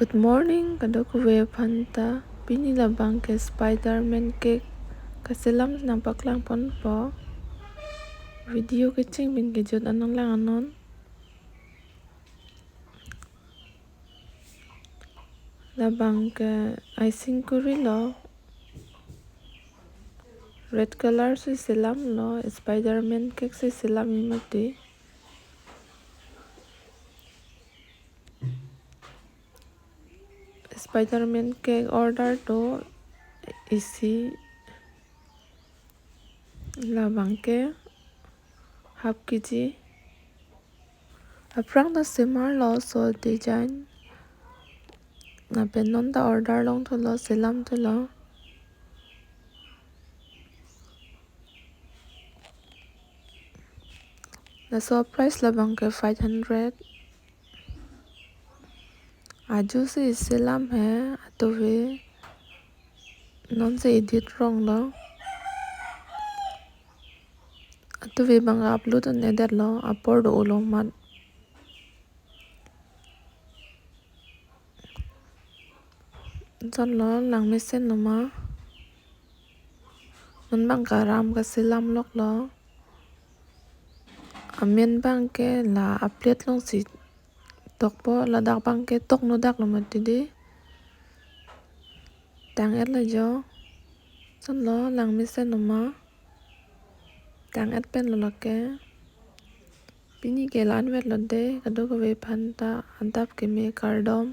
Good morning, kadok we phanta pini labang ke Spider-Man cake kaselam nampak lang pon po video ke ching bin ke jot anong lang anon labang ke icing kuri lo red color si selam lo Spider-Man cake si selam imati Spider-Man cake order to isi labang ke half kg aprang da semar lo so design na penon da order long to lo selam to lo na so price labang ke 500 आजू से इस्लाम है तो वे non से edit wrong लो तो वे बंगा upload nether लो upload ओलो मत जन लो lung में से नमा नन बंगा राम का सिलाम लोग लो अमेन बंग के ला अपडेट लोग सी तोक पो ला दाग बंग के तोक नो दाग लो मत दीदी तंग एट ले जो जन लो लंग में से नमा तंग एट पेन लो के पिनी के लान वेट लो दे कदो को वे फंता अंताप के में कार्डोम